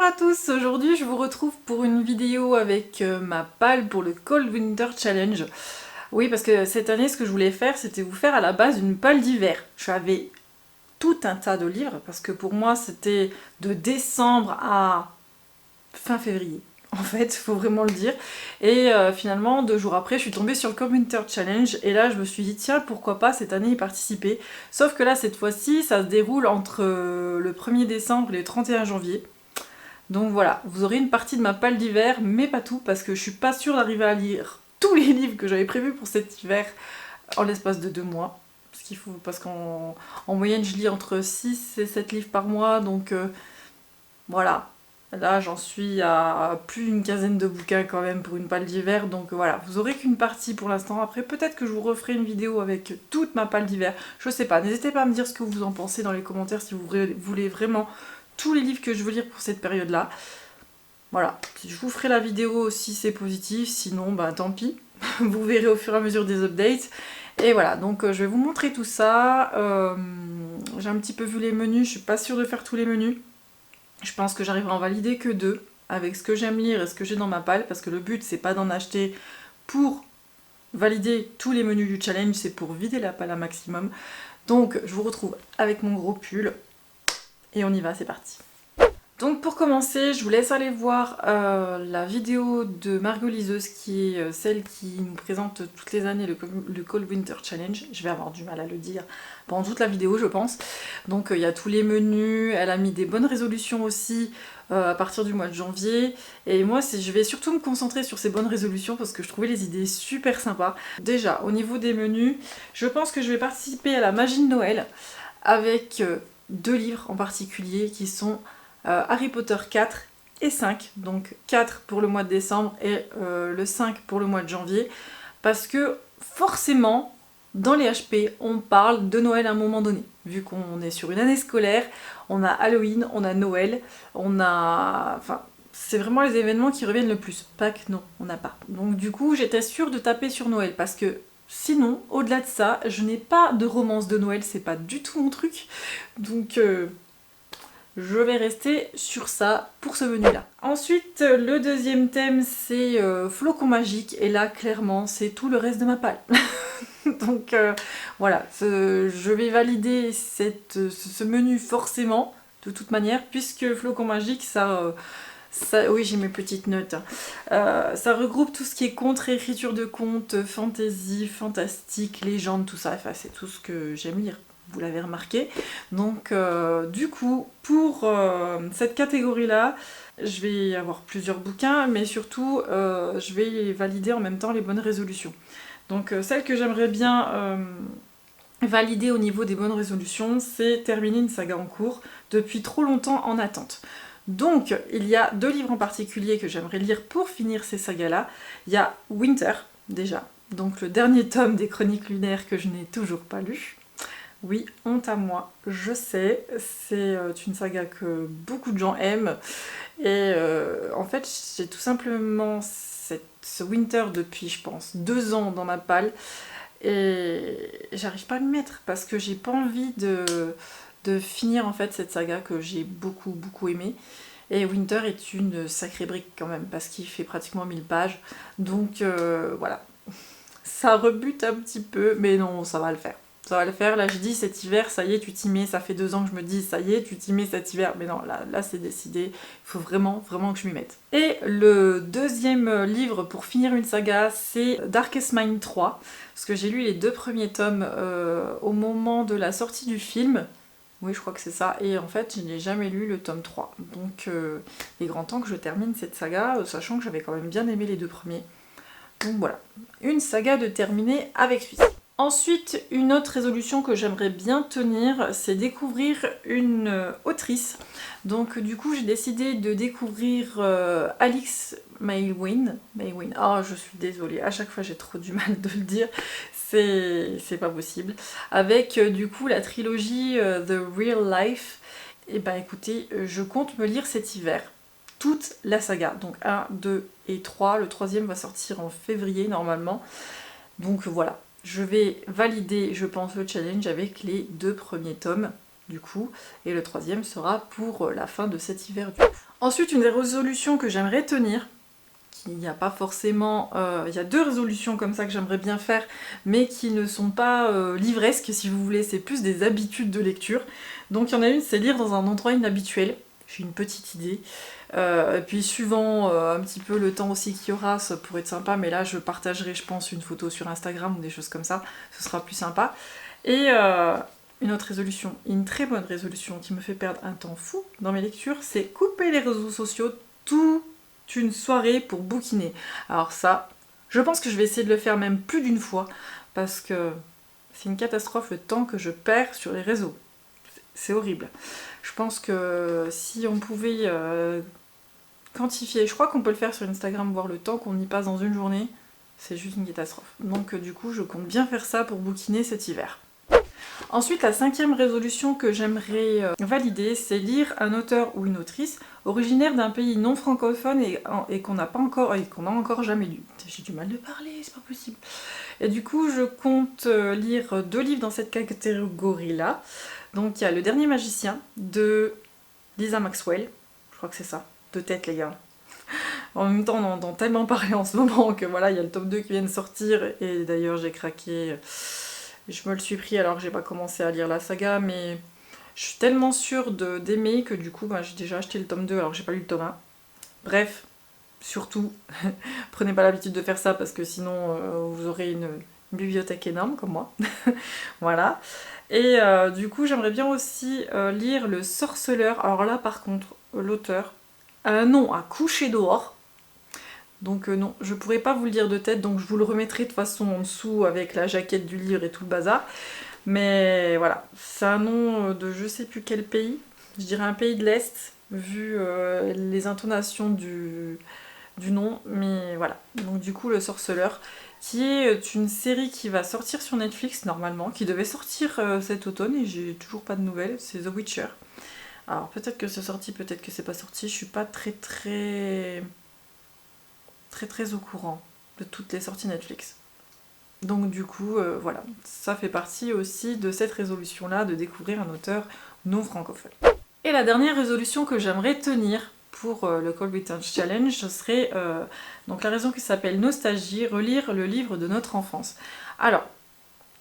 Bonjour à tous, aujourd'hui je vous retrouve pour une vidéo avec ma palle pour le Cold Winter Challenge. Oui, parce que cette année ce que je voulais faire c'était vous faire à la base une palle d'hiver. J'avais tout un tas de livres parce que pour moi c'était de décembre à fin février. En fait, il faut vraiment le dire. Et finalement, 2 jours après, je suis tombée sur le Cold Winter Challenge. Et là, je me suis dit, tiens, pourquoi pas cette année y participer. Sauf que là, cette fois-ci, ça se déroule entre le 1er décembre et le 31 janvier. Donc voilà, vous aurez une partie de ma palle d'hiver, mais pas tout, parce que je suis pas sûre d'arriver à lire tous les livres que j'avais prévus pour cet hiver en l'espace de 2 mois. Parce qu'en moyenne, je lis entre 6 et 7 livres par mois, donc voilà. Là, j'en suis à plus d'une quinzaine de bouquins quand même pour une palle d'hiver, donc voilà, vous aurez qu'une partie pour l'instant. Après, peut-être que je vous referai une vidéo avec toute ma palle d'hiver, je sais pas. N'hésitez pas à me dire ce que vous en pensez dans les commentaires si vous voulez vraiment tous les livres que je veux lire pour cette période-là. Voilà, je vous ferai la vidéo si c'est positif, sinon bah tant pis, vous verrez au fur et à mesure des updates. Et voilà, donc je vais vous montrer tout ça. J'ai un petit peu vu les menus, je suis pas sûre de faire tous les menus. Je pense que j'arriverai à en valider que 2, avec ce que j'aime lire et ce que j'ai dans ma palle, parce que le but c'est pas d'en acheter pour valider tous les menus du challenge, c'est pour vider la palle un maximum. Donc je vous retrouve avec mon gros pull, et on y va, c'est parti. Donc pour commencer, je vous laisse aller voir la vidéo de Margot Liseuse, qui est celle qui nous présente toutes les années le Cold Winter Challenge. Je vais avoir du mal à le dire pendant toute la vidéo, je pense. Donc il y a tous les menus, elle a mis des bonnes résolutions aussi à partir du mois de janvier. Et moi, je vais surtout me concentrer sur ces bonnes résolutions parce que je trouvais les idées super sympas. Déjà, au niveau des menus, je pense que je vais participer à la magie de Noël avec 2 livres en particulier qui sont Harry Potter 4 et 5, donc 4 pour le mois de décembre et le 5 pour le mois de janvier, parce que forcément, dans les HP, on parle de Noël à un moment donné. Vu qu'on est sur une année scolaire, on a Halloween, on a Noël, on a... Enfin, c'est vraiment les événements qui reviennent le plus. Pâques, non, on n'a pas. Donc du coup, j'étais sûre de taper sur Noël, parce que sinon, au-delà de ça, je n'ai pas de romance de Noël, c'est pas du tout mon truc. Donc... je vais rester sur ça pour ce menu-là. Ensuite, le deuxième thème, c'est flocon magique. Et là, clairement, c'est tout le reste de ma palle. Donc voilà, je vais valider ce menu forcément, de toute manière, puisque flocon magique, oui, j'ai mes petites notes. Ça regroupe tout ce qui est contes, réécriture de contes, fantasy, fantastique, légende, tout ça. Enfin, c'est tout ce que j'aime lire. Vous l'avez remarqué. Donc du coup, pour cette catégorie-là, je vais avoir plusieurs bouquins, mais surtout, je vais valider en même temps les bonnes résolutions. Donc celle que j'aimerais bien valider au niveau des bonnes résolutions, c'est terminer une saga en cours depuis trop longtemps en attente. Donc, il y a 2 livres en particulier que j'aimerais lire pour finir ces sagas-là. Il y a Winter, déjà, donc le dernier tome des Chroniques lunaires que je n'ai toujours pas lu. Oui, honte à moi, je sais, c'est une saga que beaucoup de gens aiment. Et en fait, j'ai tout simplement ce Winter depuis, je pense, 2 ans dans ma palle. Et j'arrive pas à m'y mettre parce que j'ai pas envie de finir en fait cette saga que j'ai beaucoup aimée. Et Winter est une sacrée brique quand même parce qu'il fait pratiquement 1000 pages. Donc voilà, ça rebute un petit peu, mais non, ça va le faire. Ça va le faire, là je dis cet hiver, ça y est, tu t'y mets, ça fait 2 ans que je me dis, ça y est, tu t'y mets cet hiver, mais non, là c'est décidé, il faut vraiment que je m'y mette. Et le deuxième livre pour finir une saga, c'est Darkest Mind 3, parce que j'ai lu les 2 premiers tomes au moment de la sortie du film, oui je crois que c'est ça, et en fait je n'ai jamais lu le tome 3, donc il est grand temps que je termine cette saga, sachant que j'avais quand même bien aimé les 2 premiers. Donc voilà, une saga de terminer avec celui-ci. Ensuite, une autre résolution que j'aimerais bien tenir, c'est découvrir une autrice. Donc du coup, j'ai décidé de découvrir Alix Maylwyn. Oh, je suis désolée, à chaque fois j'ai trop du mal de le dire, c'est pas possible. Avec du coup la trilogie The Real Life. Et ben écoutez, je compte me lire cet hiver toute la saga. Donc 1, 2 et 3. Le 3e va sortir en février normalement. Donc voilà. Je vais valider, je pense, le challenge avec les 2 premiers tomes du coup, et le troisième sera pour la fin de cet hiver. Ensuite, une des résolutions que j'aimerais tenir, il n'y a pas forcément... il y a 2 résolutions comme ça que j'aimerais bien faire, mais qui ne sont pas livresques, si vous voulez, c'est plus des habitudes de lecture. Donc il y en a une, c'est lire dans un endroit inhabituel. J'ai une petite idée. Et puis suivant un petit peu le temps aussi qu'il y aura, ça pourrait être sympa, mais là je partagerai, je pense, une photo sur Instagram ou des choses comme ça, ce sera plus sympa. Et une autre résolution, une très bonne résolution qui me fait perdre un temps fou dans mes lectures, c'est couper les réseaux sociaux toute une soirée pour bouquiner. Alors ça, je pense que je vais essayer de le faire même plus d'une fois, parce que c'est une catastrophe le temps que je perds sur les réseaux. C'est horrible. Je pense que si on pouvait quantifier, je crois qu'on peut le faire sur Instagram, voir le temps qu'on y passe dans une journée, c'est juste une catastrophe. Donc du coup, je compte bien faire ça pour bouquiner cet hiver. Ensuite, la 5e résolution que j'aimerais valider, c'est lire un auteur ou une autrice originaire d'un pays non francophone et qu'on n'a encore jamais lu. J'ai du mal de parler, c'est pas possible. Et du coup, je compte lire 2 livres dans cette catégorie-là. Donc il y a Le Dernier Magicien de Lisa Maxwell, je crois que c'est ça, de tête les gars. En même temps, on entend tellement parler en ce moment que voilà, il y a le tome 2 qui vient de sortir et d'ailleurs j'ai craqué. Je me le suis pris alors que j'ai pas commencé à lire la saga, mais je suis tellement sûre d'aimer que du coup j'ai déjà acheté le tome 2 alors que j'ai pas lu le tome 1. Bref, surtout, prenez pas l'habitude de faire ça parce que sinon vous aurez une bibliothèque énorme comme moi. Voilà. Et du coup j'aimerais bien aussi lire Le Sorceleur. Alors là par contre, l'auteur a un nom à coucher dehors. Donc non, je pourrais pas vous le dire de tête, donc je vous le remettrai de toute façon en dessous avec la jaquette du livre et tout le bazar. Mais voilà, c'est un nom de je sais plus quel pays, je dirais un pays de l'Est, vu les intonations du nom, mais voilà. Donc du coup, Le Sorceleur, qui est une série qui va sortir sur Netflix normalement, qui devait sortir cet automne et j'ai toujours pas de nouvelles, c'est The Witcher. Alors peut-être que c'est sorti, peut-être que c'est pas sorti, je suis pas très au courant de toutes les sorties Netflix. Donc du coup, voilà, ça fait partie aussi de cette résolution-là, de découvrir un auteur non francophone. Et la dernière résolution que j'aimerais tenir pour le Cold Winter Challenge, ce serait donc la raison qui s'appelle Nostalgie, relire le livre de notre enfance. Alors,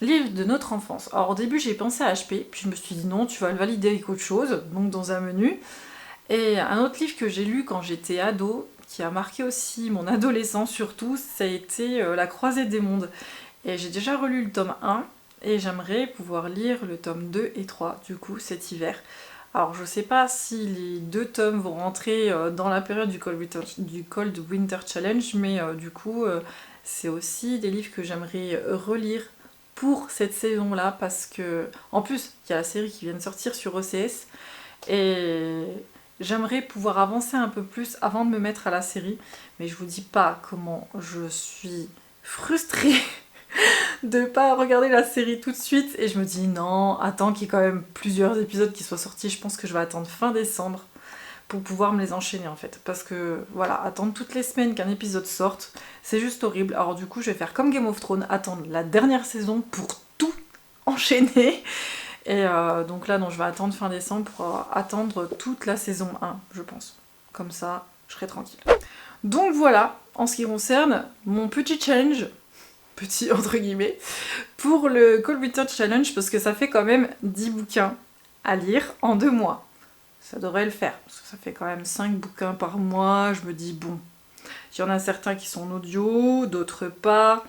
livre de notre enfance. Alors au début j'ai pensé à HP, puis je me suis dit non, tu vas le valider avec autre chose, donc dans un menu. Et un autre livre que j'ai lu quand j'étais ado, qui a marqué aussi mon adolescence surtout, ça a été La Croisée des mondes. Et j'ai déjà relu le tome 1 et j'aimerais pouvoir lire le tome 2 et 3 du coup cet hiver. Alors je sais pas si les 2 tomes vont rentrer dans la période du Cold Winter Challenge, mais du coup c'est aussi des livres que j'aimerais relire pour cette saison-là parce que en plus il y a la série qui vient de sortir sur OCS et j'aimerais pouvoir avancer un peu plus avant de me mettre à la série, mais je vous dis pas comment je suis frustrée de pas regarder la série tout de suite et je me dis non, attends qu'il y ait quand même plusieurs épisodes qui soient sortis, je pense que je vais attendre fin décembre pour pouvoir me les enchaîner en fait, parce que voilà, attendre toutes les semaines qu'un épisode sorte, c'est juste horrible. Alors du coup je vais faire comme Game of Thrones, attendre la dernière saison pour tout enchaîner. Et donc là, non, je vais attendre fin décembre pour attendre toute la saison 1, je pense. Comme ça, je serai tranquille. Donc voilà, en ce qui concerne mon petit challenge, petit entre guillemets, pour le Cold Winter Challenge, parce que ça fait quand même 10 bouquins à lire en 2 mois. Ça devrait le faire, parce que ça fait quand même 5 bouquins par mois. Je me dis, bon, il y en a certains qui sont en audio, d'autres pas.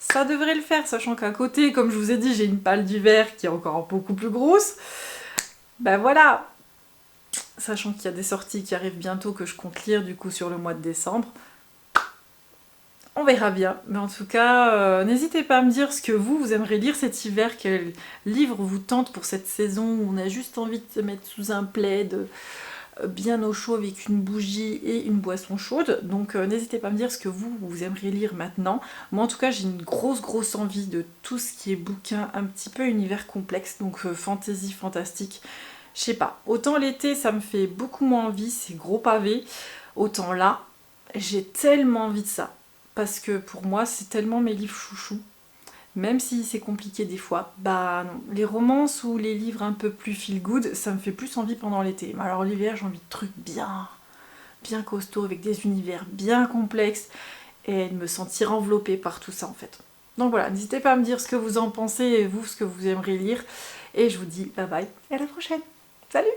Ça devrait le faire, sachant qu'à côté, comme je vous ai dit, j'ai une palle d'hiver qui est encore beaucoup plus grosse. Ben voilà, sachant qu'il y a des sorties qui arrivent bientôt que je compte lire du coup sur le mois de décembre. On verra bien, mais en tout cas, n'hésitez pas à me dire ce que vous aimeriez lire cet hiver, quel livre vous tente pour cette saison où on a juste envie de se mettre sous un plaid, bien au chaud avec une bougie et une boisson chaude. Donc n'hésitez pas à me dire ce que vous aimeriez lire maintenant. Moi en tout cas j'ai une grosse envie de tout ce qui est bouquin un petit peu univers complexe, donc fantasy, fantastique. Je sais pas, autant l'été ça me fait beaucoup moins envie, c'est gros pavé, autant là j'ai tellement envie de ça. Parce que pour moi c'est tellement mes livres chouchous. Même si c'est compliqué des fois, bah non. Les romances ou les livres un peu plus feel good, ça me fait plus envie pendant l'été. Mais alors l'hiver, j'ai envie de trucs bien costauds, avec des univers bien complexes, et de me sentir enveloppée par tout ça en fait. Donc voilà, n'hésitez pas à me dire ce que vous en pensez et vous, ce que vous aimeriez lire. Et je vous dis bye bye et à la prochaine. Salut!